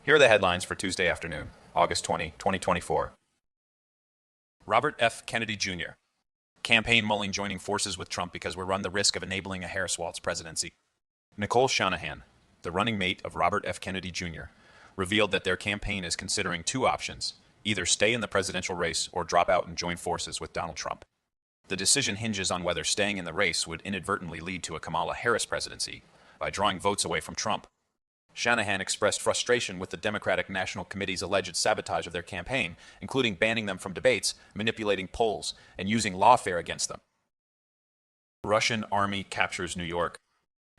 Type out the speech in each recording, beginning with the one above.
Here are the headlines for Tuesday afternoon, August 20, 2024. Robert F. Kennedy Jr. Campaign mulling joining forces with Trump because we run the risk of enabling a Harris-Walz presidency. Nicole Shanahan, the running mate of Robert F. Kennedy Jr., revealed that their campaign is considering two options: either stay in the presidential race or drop out and join forces with Donald Trump. The decision hinges on whether staying in the race would inadvertently lead to a Kamala Harris presidency by drawing votes away from Trump. Shanahan expressed frustration with the Democratic National Committee's alleged sabotage of their campaign, including banning them from debates, manipulating polls, and using lawfare against them. Russian army captures New York.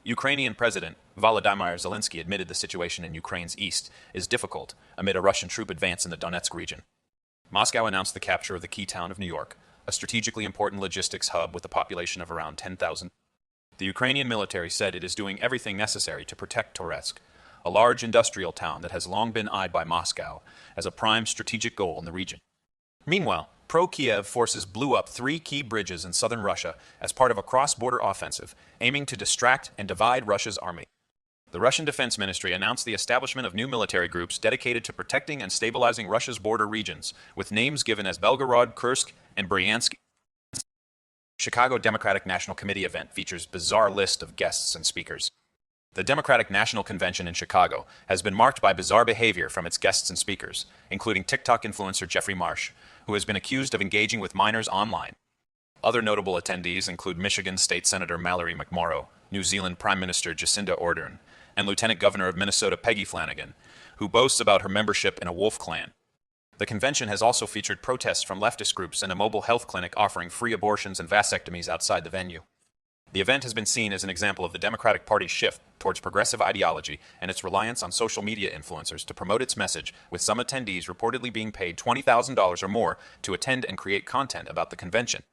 Ukrainian President Volodymyr Zelensky admitted the situation in Ukraine's east is difficult amid a Russian troop advance in the Donetsk region. Moscow announced the capture of the key town of New York, a strategically important logistics hub with a population of around 10,000. The Ukrainian military said it is doing everything necessary to protect Toretsk, a large industrial town that has long been eyed by Moscow as a prime strategic goal in the region. Meanwhile, pro-Kiev forces blew up 3 key bridges in southern Russia as part of a cross-border offensive aiming to distract and divide Russia's army. The Russian Defense Ministry announced the establishment of new military groups dedicated to protecting and stabilizing Russia's border regions, with names given as Belgorod, Kursk, and Bryansk. Chicago Democratic National Committee event features bizarre list of guests and speakers. The Democratic National Convention in Chicago has been marked by bizarre behavior from its guests and speakers, including TikTok influencer Jeffrey Marsh, who has been accused of engaging with minors online. Other notable attendees include Michigan State Senator Mallory McMorrow, New Zealand Prime Minister Jacinda Ardern, and Lieutenant Governor of Minnesota Peggy Flanagan, who boasts about her membership in a wolf clan. The convention has also featured protests from leftist groups and a mobile health clinic offering free abortions and vasectomies outside the venue. The event has been seen as an example of the Democratic Party's shift towards progressive ideology and its reliance on social media influencers to promote its message, with some attendees reportedly being paid $20,000 or more to attend and create content about the convention.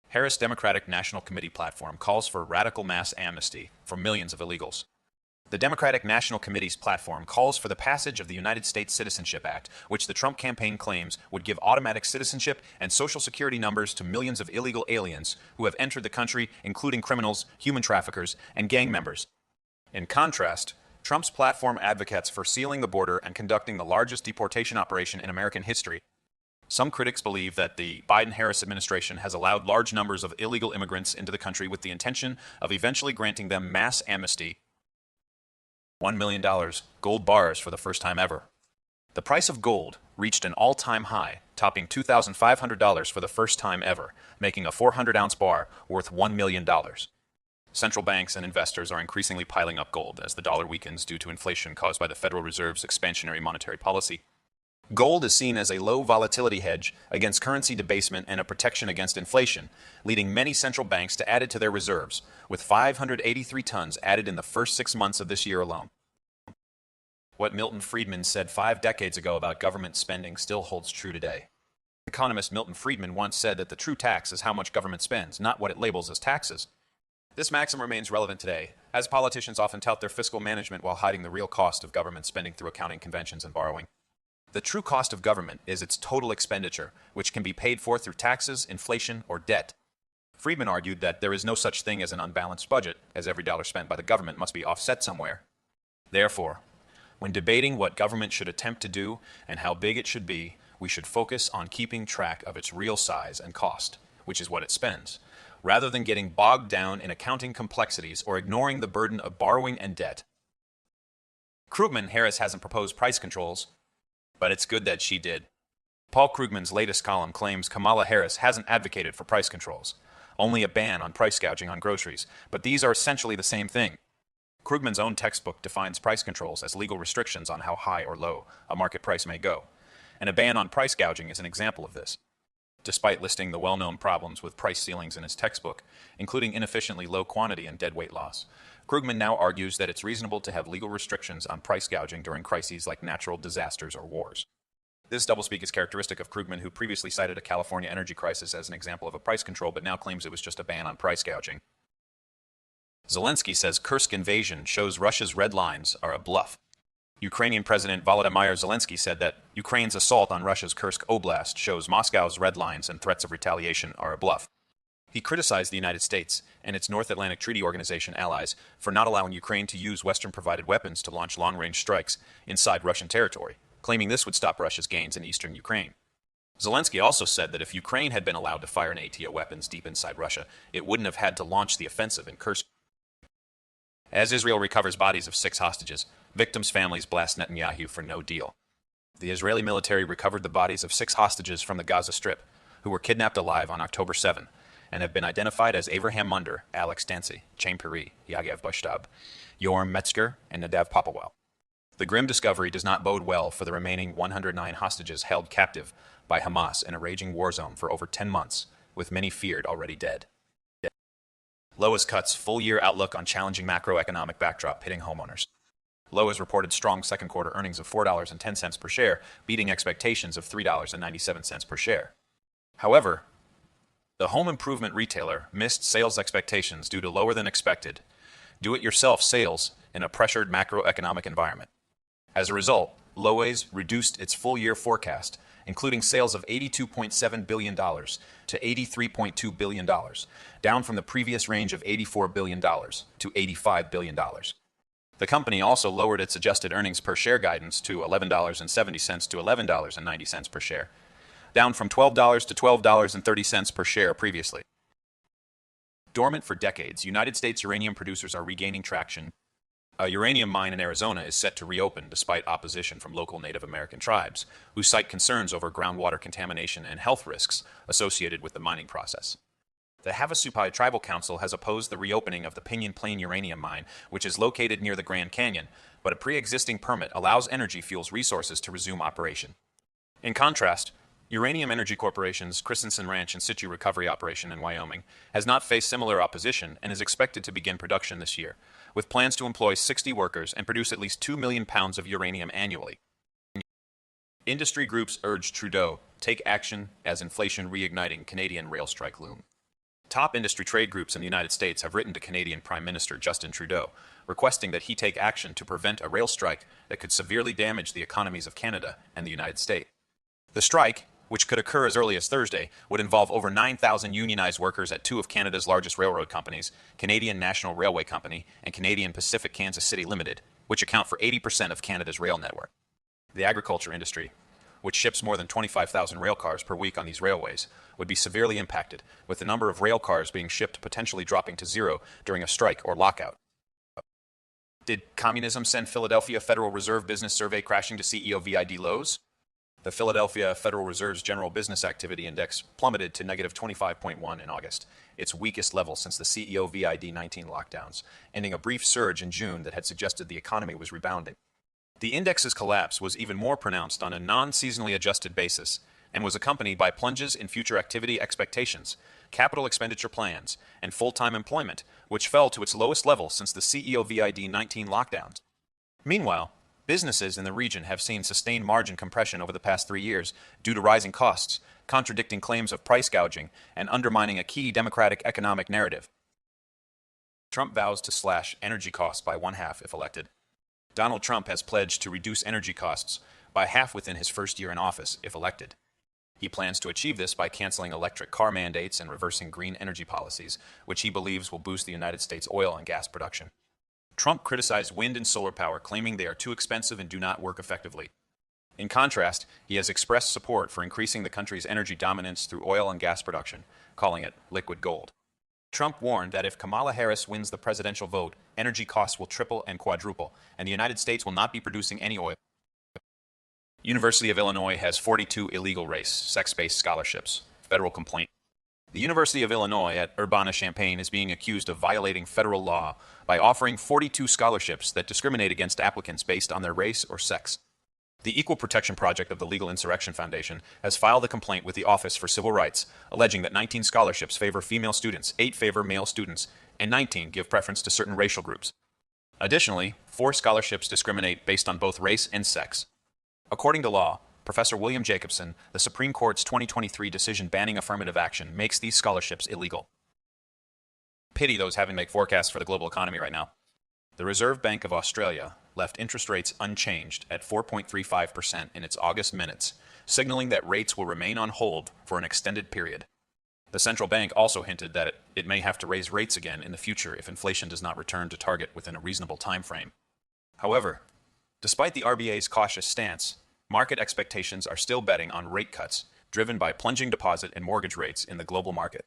Harris Democratic National Committee platform calls for radical mass amnesty for millions of illegals. The Democratic National Committee's platform calls for the passage of the United States Citizenship Act, which the Trump campaign claims would give automatic citizenship and social security numbers to millions of illegal aliens who have entered the country, including criminals, human traffickers, and gang members. In contrast, Trump's platform advocates for sealing the border and conducting the largest deportation operation in American history. Some critics believe that the Biden-Harris administration has allowed large numbers of illegal immigrants into the country with the intention of eventually granting them mass amnesty. $1 million gold bars for the first time ever. The price of gold reached an all-time high, topping $2,500 for the first time ever, making a 400-ounce bar worth $1 million. Central banks and investors are increasingly piling up gold as the dollar weakens due to inflation caused by the Federal Reserve's expansionary monetary policy. Gold is seen as a low volatility hedge against currency debasement and a protection against inflation, leading many central banks to add it to their reserves, with 583 tons added in the first 6 months of this year alone. What Milton Friedman said 5 decades ago about government spending still holds true today. Economist Milton Friedman once said that the true tax is how much government spends, not what it labels as taxes. This maxim remains relevant today, as politicians often tout their fiscal management while hiding the real cost of government spending through accounting conventions and borrowing. The true cost of government is its total expenditure, which can be paid for through taxes, inflation, or debt. Friedman argued that there is no such thing as an unbalanced budget, as every dollar spent by the government must be offset somewhere. Therefore, when debating what government should attempt to do and how big it should be, we should focus on keeping track of its real size and cost, which is what it spends, rather than getting bogged down in accounting complexities or ignoring the burden of borrowing and debt. Krugman Harris hasn't proposed price controls, but it's good that she did. Paul Krugman's latest column claims Kamala Harris hasn't advocated for price controls, only a ban on price gouging on groceries, but these are essentially the same thing. Krugman's own textbook defines price controls as legal restrictions on how high or low a market price may go, and a ban on price gouging is an example of this. Despite listing the well-known problems with price ceilings in his textbook, including inefficiently low quantity and dead weight loss, Krugman now argues that it's reasonable to have legal restrictions on price gouging during crises like natural disasters or wars. This doublespeak is characteristic of Krugman, who previously cited a California energy crisis as an example of a price control, but now claims it was just a ban on price gouging. Zelensky says Kursk invasion shows Russia's red lines are a bluff. Ukrainian President Volodymyr Zelensky said that Ukraine's assault on Russia's Kursk Oblast shows Moscow's red lines and threats of retaliation are a bluff. He criticized the United States and its North Atlantic Treaty Organization allies for not allowing Ukraine to use Western-provided weapons to launch long-range strikes inside Russian territory, claiming this would stop Russia's gains in eastern Ukraine. Zelensky also said that if Ukraine had been allowed to fire NATO weapons deep inside Russia, it wouldn't have had to launch the offensive in Kursk. As Israel recovers bodies of 6 hostages, victims' families blast Netanyahu for no deal. The Israeli military recovered the bodies of 6 hostages from the Gaza Strip, who were kidnapped alive on October 7, and have been identified as Abraham Munder, Alex Dancy, Chaim Piri, Yagev Bashtab, Yorm Metzger, and Nadav Popowell. The grim discovery does not bode well for the remaining 109 hostages held captive by Hamas in a raging war zone for over 10 months, with many feared already dead. Lowe's cuts full-year outlook on challenging macroeconomic backdrop hitting homeowners. Lowe's reported strong second quarter earnings of $4.10 per share, beating expectations of $3.97 per share. However, the home improvement retailer missed sales expectations due to lower than expected do-it-yourself sales in a pressured macroeconomic environment. As a result, Lowe's reduced its full-year forecast, including sales of $82.7 billion to $83.2 billion, down from the previous range of $84 billion to $85 billion. The company also lowered its adjusted earnings per share guidance to $11.70 to $11.90 per share, down from $12 to $12.30 per share previously. Dormant for decades, United States uranium producers are regaining traction. A uranium mine in Arizona is set to reopen despite opposition from local Native American tribes, who cite concerns over groundwater contamination and health risks associated with the mining process. The Havasupai Tribal Council has opposed the reopening of the Pinyon Plain uranium mine, which is located near the Grand Canyon, but a pre-existing permit allows Energy Fuels Resources to resume operation. In contrast, Uranium Energy Corporation's Christensen Ranch in situ recovery operation in Wyoming has not faced similar opposition and is expected to begin production this year, with plans to employ 60 workers and produce at least 2 million pounds of uranium annually. Industry groups urge Trudeau take action as inflation reigniting Canadian rail strike loom. Top industry trade groups in the United States have written to Canadian Prime Minister Justin Trudeau, requesting that he take action to prevent a rail strike that could severely damage the economies of Canada and the United States. The strike, which could occur as early as Thursday, would involve over 9,000 unionized workers at 2 of Canada's largest railroad companies, Canadian National Railway Company and Canadian Pacific Kansas City Limited, which account for 80% of Canada's rail network. The agriculture industry, which ships more than 25,000 rail cars per week on these railways, would be severely impacted, with the number of rail cars being shipped potentially dropping to 0 during a strike or lockout. Did communism send Philadelphia Federal Reserve Business Survey crashing to CEO VID lows? The Philadelphia Federal Reserve's General Business Activity Index plummeted to negative 25.1 in August, its weakest level since the CEO VID-19 lockdowns, ending a brief surge in June that had suggested the economy was rebounding. The index's collapse was even more pronounced on a non-seasonally adjusted basis and was accompanied by plunges in future activity expectations, capital expenditure plans, and full-time employment, which fell to its lowest level since the CEO VID-19 lockdowns. Meanwhile, businesses in the region have seen sustained margin compression over the past 3 years due to rising costs, contradicting claims of price gouging and undermining a key Democratic economic narrative. Trump vows to slash energy costs by 1/2 if elected. Donald Trump has pledged to reduce energy costs by half within his first year in office if elected. He plans to achieve this by canceling electric car mandates and reversing green energy policies, which he believes will boost the United States oil and gas production. Trump criticized wind and solar power, claiming they are too expensive and do not work effectively. In contrast, he has expressed support for increasing the country's energy dominance through oil and gas production, calling it liquid gold. Trump warned that if Kamala Harris wins the presidential vote, energy costs will triple and quadruple, and the United States will not be producing any oil. University of Illinois has 42 illegal race, sex-based scholarships. Federal complaint. The University of Illinois at Urbana-Champaign is being accused of violating federal law by offering 42 scholarships that discriminate against applicants based on their race or sex. The Equal Protection Project of the Legal Insurrection Foundation has filed a complaint with the Office for Civil Rights, alleging that 19 scholarships favor female students, 8 favor male students, and 19 give preference to certain racial groups. Additionally, 4 scholarships discriminate based on both race and sex. According to law, Professor William Jacobson, the Supreme Court's 2023 decision banning affirmative action makes these scholarships illegal. Pity those having to make forecasts for the global economy right now. The Reserve Bank of Australia left interest rates unchanged at 4.35% in its August minutes, signaling that rates will remain on hold for an extended period. The central bank also hinted that it may have to raise rates again in the future if inflation does not return to target within a reasonable time frame. However, despite the RBA's cautious stance, market expectations are still betting on rate cuts, driven by plunging deposit and mortgage rates in the global market.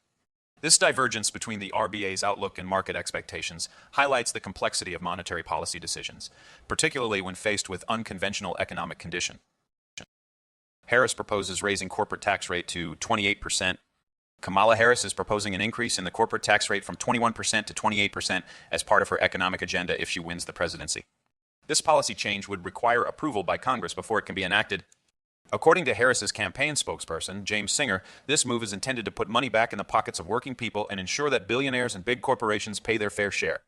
This divergence between the RBA's outlook and market expectations highlights the complexity of monetary policy decisions, particularly when faced with unconventional economic conditions. Harris proposes raising corporate tax rate to 28%. Kamala Harris is proposing an increase in the corporate tax rate from 21% to 28% as part of her economic agenda if she wins the presidency. This policy change would require approval by Congress before it can be enacted. According to Harris's campaign spokesperson, James Singer, this move is intended to put money back in the pockets of working people and ensure that billionaires and big corporations pay their fair share.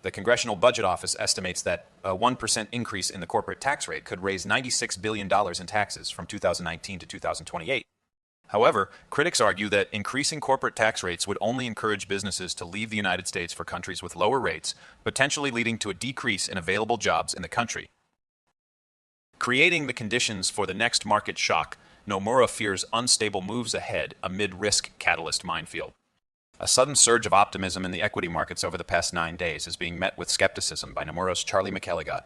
The Congressional Budget Office estimates that a 1% increase in the corporate tax rate could raise $96 billion in taxes from 2019 to 2028. However, critics argue that increasing corporate tax rates would only encourage businesses to leave the United States for countries with lower rates, potentially leading to a decrease in available jobs in the country. Creating the conditions for the next market shock, Nomura fears unstable moves ahead amid risk catalyst minefield. A sudden surge of optimism in the equity markets over the past 9 days is being met with skepticism by Nomura's Charlie McElligott,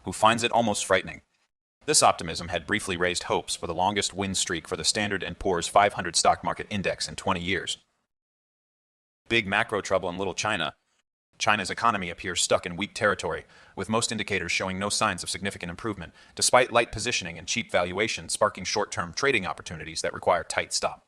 who finds it almost frightening. This optimism had briefly raised hopes for the longest win streak for the Standard & Poor's 500 stock market index in 20 years. Big macro trouble in Little China. China's economy appears stuck in weak territory, with most indicators showing no signs of significant improvement, despite light positioning and cheap valuation sparking short-term trading opportunities that require tight stop.